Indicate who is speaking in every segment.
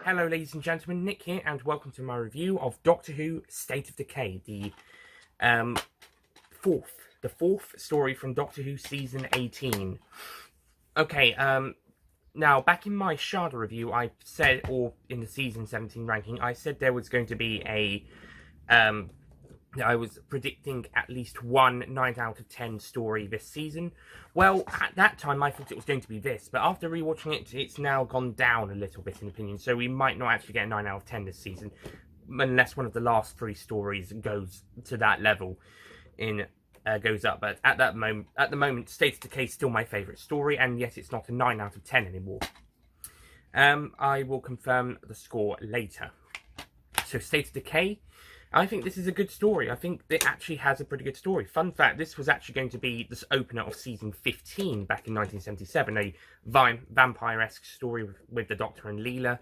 Speaker 1: Hello ladies and gentlemen, Nick here, and welcome to my review of Doctor Who State of Decay, the fourth story from Doctor Who Season 18. Okay, now back in my Shada review, I said, or in the Season 17 ranking, I said there was going to be a, I was predicting at least one 9 out of 10 story this season. Well, at that time I thought it was going to be this, but after rewatching it, it's now gone down a little bit in opinion, so we might not actually get a 9 out of 10 this season, unless one of the last 3 stories goes to that level, goes up. But at the moment, State of Decay is still my favourite story, and yet it's not a 9 out of 10 anymore. I will confirm the score later. So State of Decay, I think this is a good story. I think it actually has a pretty good story. Fun fact, this was actually going to be the opener of season 15 back in 1977, a vampire-esque story with the Doctor and Leela.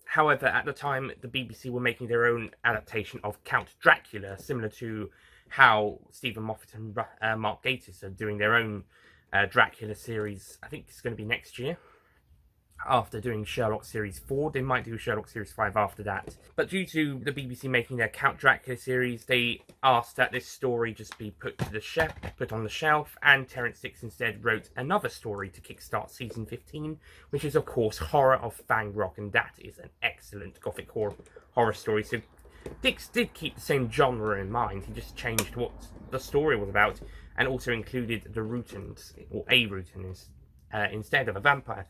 Speaker 1: However, at the time, the BBC were making their own adaptation of Count Dracula, similar to how Stephen Moffat and Mark Gatiss are doing their own Dracula series. I think it's going to be next year. After doing Sherlock Series 4, they might do Sherlock Series 5 after that. But due to the BBC making their Count Dracula series, they asked that this story just be put on the shelf, and Terence Dicks instead wrote another story to kickstart season 15, which is of course Horror of Fang Rock, and that is an excellent gothic horror story. So Dicks did keep the same genre in mind, he just changed what the story was about, and also included the Rutans, or a Rutan, instead of a vampire.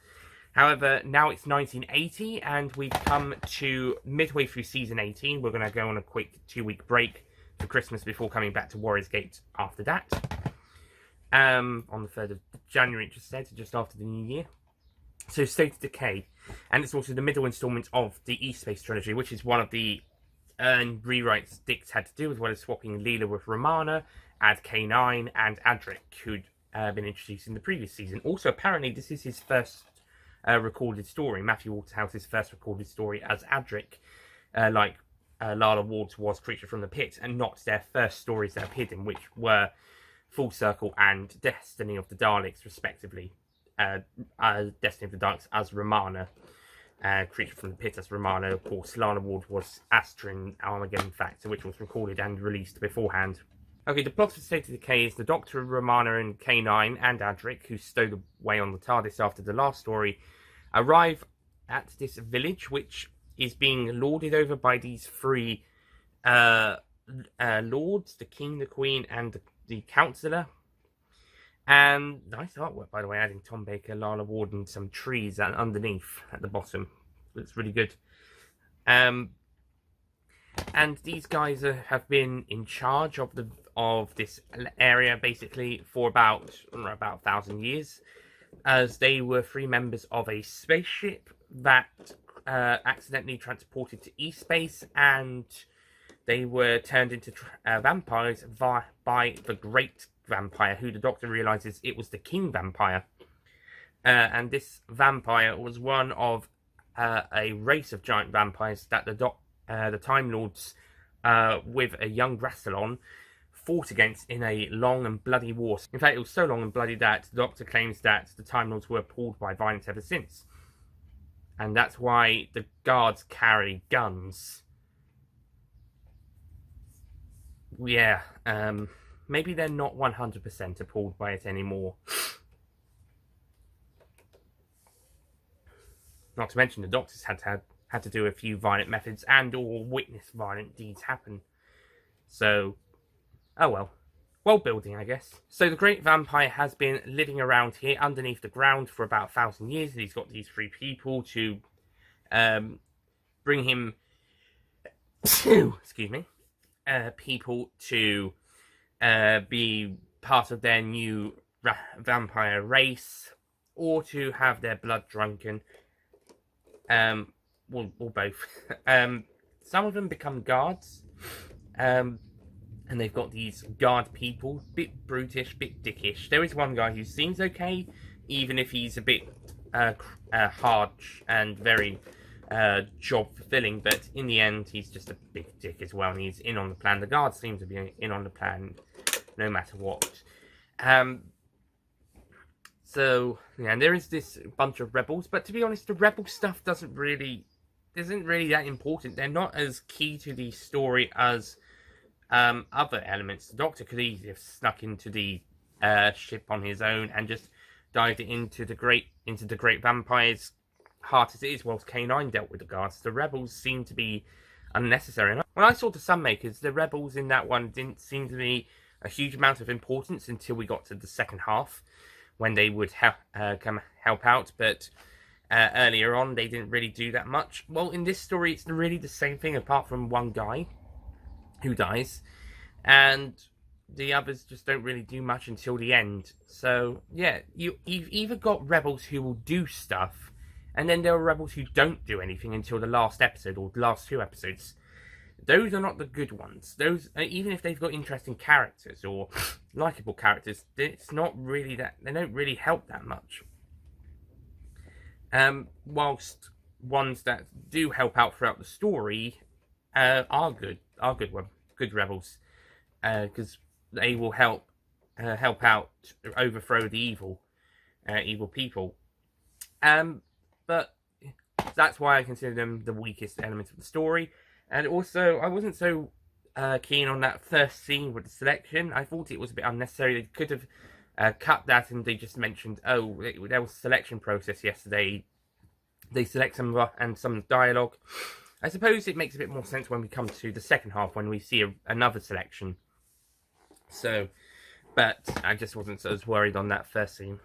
Speaker 1: However, now it's 1980, and we've come to midway through season 18. We're going to go on a quick 2-week break for Christmas before coming back to Warriors Gate after that. On the 3rd of January, it just said, just after the new year. So, State of Decay. And it's also the middle installment of the E-Space trilogy, which is one of the rewrites Dicks had to do, as well as swapping Leela with Romana, add K9, and Adric, who'd been introduced in the previous season. Also, apparently, this is his first recorded story, Matthew Waterhouse's first recorded story as Adric, like Lala Ward's was Creature from the Pit, and not their first stories that appeared in, which were Full Circle and Destiny of the Daleks, respectively. Destiny of the Daleks as Romana, Creature from the Pit as Romana. Of course, Lana Ward was Astra in Armageddon Factor, which was recorded and released beforehand. Okay, the plot of State of Decay is the Doctor, Romana, and K9 and Adric, who stowed away on the TARDIS after the last story, arrive at this village, which is being lorded over by these 3 lords, the King, the Queen, and the Councillor. And nice artwork, by the way, adding Tom Baker, Lala Ward, and some trees underneath at the bottom. Looks really good. And these guys have been in charge of this area basically for about 1,000 years, as they were 3 members of a spaceship that accidentally transported to E-Space, and they were turned into vampires by the Great Vampire, who the Doctor realizes it was the King Vampire. And this vampire was one of a race of giant vampires that the Time Lords, with a young Rassilon, fought against in a long and bloody war. In fact, it was so long and bloody that the Doctor claims that the Time Lords were appalled by violence ever since. And that's why the guards carry guns. Yeah, maybe they're not 100% appalled by it anymore. Not to mention the Doctor's had to do a few violent methods and or witness violent deeds happen. So, oh well. World building, I guess. So the Great Vampire has been living around here underneath the ground for about 1,000 years. And he's got these 3 people to bring him, excuse me, people to be part of their new vampire race. or to have their blood drunken. Well, or both. Some of them become guards, and they've got these guard people, bit brutish, bit dickish. There is one guy who seems okay, even if he's a bit harsh and very job fulfilling, but in the end he's just a big dick as well, and he's in on the plan. The guards seem to be in on the plan no matter what. So yeah, and there is this bunch of rebels, but to be honest, the rebel stuff isn't really that important. They're not as key to the story as other elements. The Doctor could easily have snuck into the ship on his own and just dived into the great vampire's heart as it is, whilst K9 dealt with the guards. The rebels seem to be unnecessary. And when I saw the Sunmakers, the rebels in that one didn't seem to be a huge amount of importance until we got to the second half, when they would come help out, but earlier on they didn't really do that much. Well, in this story it's really the same thing, apart from one guy who dies, and the others just don't really do much until the end. So yeah, you've either got rebels who will do stuff, and then there are rebels who don't do anything until the last episode or the last 2 episodes. Those are not the good ones. Those, even if they've got interesting characters or likable characters, it's not really that, they don't really help that much. Whilst ones that do help out throughout the story are good rebels, because they will help out overthrow the evil people. But that's why I consider them the weakest element of the story. And also, I wasn't so keen on that first scene with the selection. I thought it was a bit unnecessary. They could have cut that, and they just mentioned, oh, there was a selection process yesterday. They select some dialogue. I suppose it makes a bit more sense when we come to the second half, when we see another selection. So, but I just wasn't as worried on that first scene.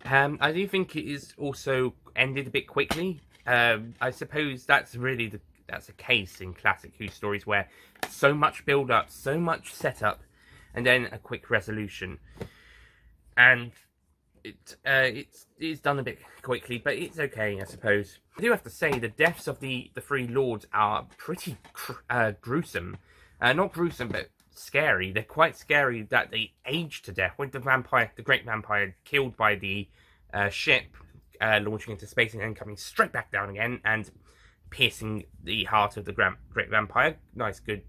Speaker 1: I do think it is also ended a bit quickly. I suppose that's a case in classic Who stories where so much build up, so much setup, and then a quick resolution, and it's done a bit quickly, but it's okay, I suppose. I do have to say the deaths of the 3 lords are pretty gruesome. Not gruesome, but scary. They're quite scary that they age to death. With the great vampire killed by the ship, launching into space and then coming straight back down again and piercing the heart of the great vampire. Nice, good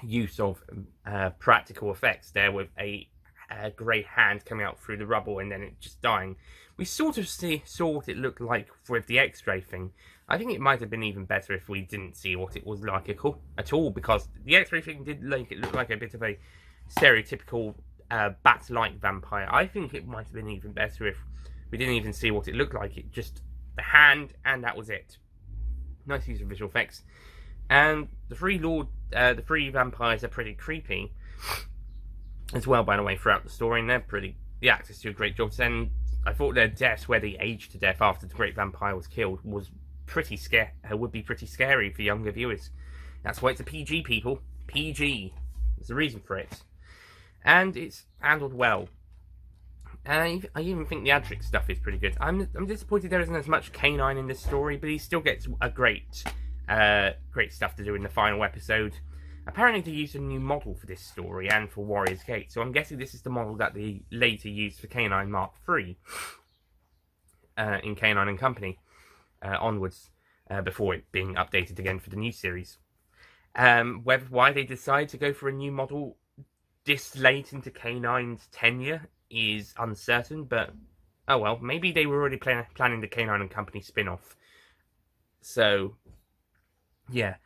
Speaker 1: use of practical effects there, with a grey hand coming out through the rubble and then it just dying. We sort of saw what it looked like with the X-ray thing. I think it might have been even better if we didn't see what it was like at all, because the X-ray thing did make it look like a bit of a stereotypical bat-like vampire. I think it might have been even better if we didn't even see what it looked like. It just the hand, and that was it. Nice use of visual effects. And the 3 vampires are pretty creepy as well, by the way, throughout the story, and the actors do a great job. And I thought their deaths, where they aged to death after the great vampire was killed, was would be pretty scary for younger viewers. That's why it's a PG, people. PG. There's a reason for it. And it's handled well. And I even think the Adric stuff is pretty good. I'm disappointed there isn't as much K9 in this story, but he still gets a great stuff to do in the final episode. Apparently they used a new model for this story and for Warrior's Gate, so I'm guessing this is the model that they later used for K9 Mark III in K9 and Company onwards, before it being updated again for the new series. Why they decide to go for a new model this late into K9's tenure is uncertain, but oh well, maybe they were already planning the K9 and Company spin-off. So, yeah.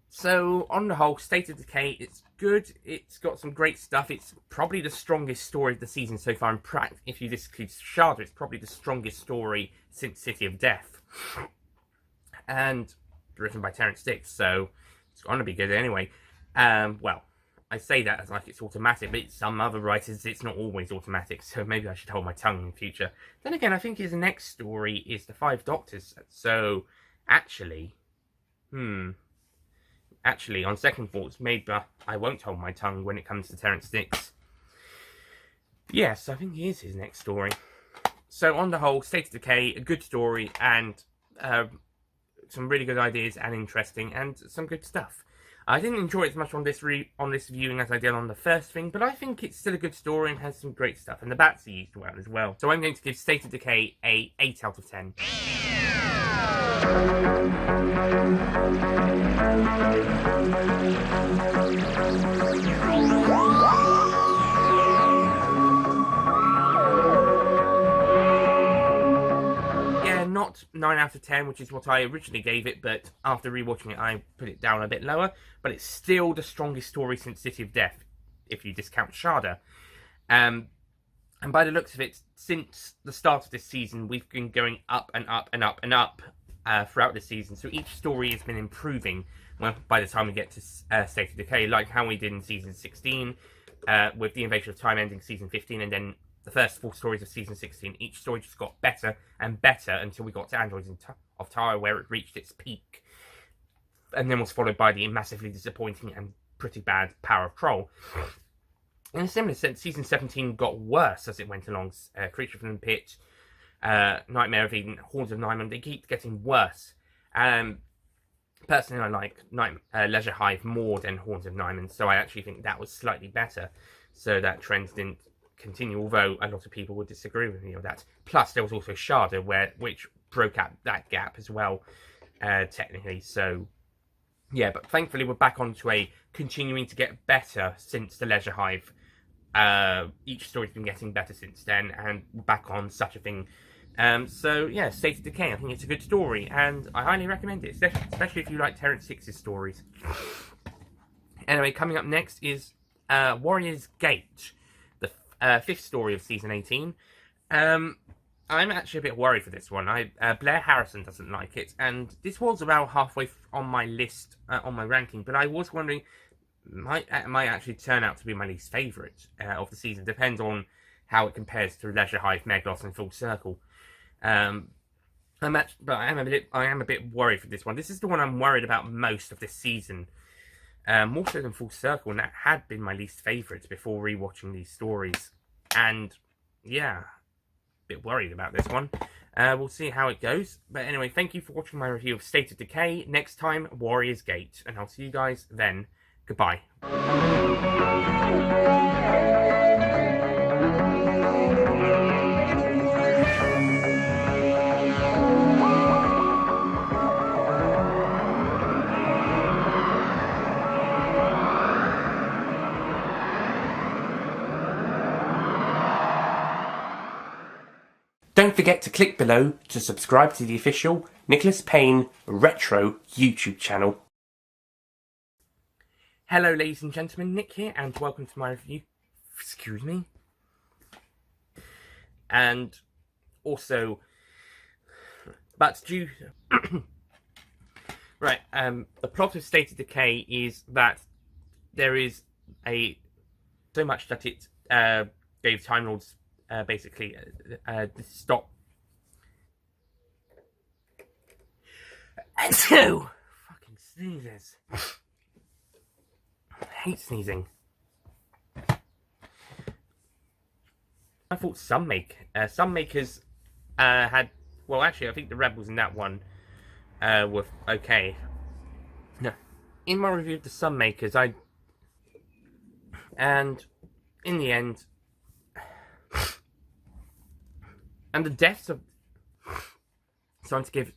Speaker 1: So, on the whole, State of Decay, it's good. It's got some great stuff. It's probably the strongest story of the season so far. If you exclude Shada, it's probably the strongest story since City of Death. And written by Terrance Dicks, so it's going to be good anyway. Well, I say that as like it's automatic, but some other writers, it's not always automatic, so maybe I should hold my tongue in the future. Then again, I think his next story is The 5 Doctors, so actually, on second thoughts, maybe I won't hold my tongue when it comes to Terrance Dicks. Yes, I think he is his next story. So on the whole, State of Decay, a good story, and some really good ideas, and interesting, and some good stuff. I didn't enjoy it as much on this viewing as I did on the first thing, but I think it's still a good story and has some great stuff, and the bats are used well as well. So I'm going to give State of Decay a 8 out of 10. Not 9 out of 10, which is what I originally gave it, but after rewatching it, I put it down a bit lower. But it's still the strongest story since City of Death, if you discount Sharda. And by the looks of it, since the start of this season, we've been going up and up and up and up throughout the season. So each story has been improving. Well, by the time we get to State of Decay, like how we did in Season 16, with the Invasion of Time ending Season 15, and then the first 4 stories of Season 16, each story just got better and better until we got to Androids of Tara, where it reached its peak. And then was followed by the massively disappointing and pretty bad Power of Troll. In a similar sense, Season 17 got worse as it went along. Creature from the Pit, Nightmare of Eden, Horns of Nimon, they keep getting worse. Personally, I like Leisure Hive more than Horns of Nimon, so I actually think that was slightly better. So that trend didn't continue, although a lot of people would disagree with me on that. Plus, there was also Sharda, which broke out that gap as well, technically. So, yeah, but thankfully we're back onto a continuing to get better since the Leisure Hive. Each story's been getting better since then, and we're back on such a thing. So, yeah, State of Decay, I think it's a good story, and I highly recommend it, especially if you like Terrence Hicks's stories. Anyway, coming up next is Warrior's Gate, the 5th story of Season 18. I'm actually a bit worried for this one. Blair Harrison doesn't like it, and this was about halfway on my list, on my ranking, but I was wondering, it might actually turn out to be my least favourite of the season. Depends on how it compares to Leisure Hive, Meglos, and Full Circle. But I am a bit worried for this one. This is the one I'm worried about most of this season. More so than Full Circle, and that had been my least favourite before rewatching these stories. And, yeah, a bit worried about this one. We'll see how it goes. But anyway, thank you for watching my review of State of Decay. Next time, Warrior's Gate. And I'll see you guys then. Goodbye. Don't forget to click below to subscribe to the official Nicholas Payne Retro YouTube channel. Hello ladies and gentlemen, Nick here, and welcome to my review. Excuse me. And also, but due... right, the plot of State of Decay is that there is so much that it gave Time Lords basically stop. And so, fucking sneezes. I hate sneezing. I thought some makers had, well, actually, I think the Rebels in that one were okay. No, in my review of the Sunmakers, and in the end, and the deaths of, so I'm to give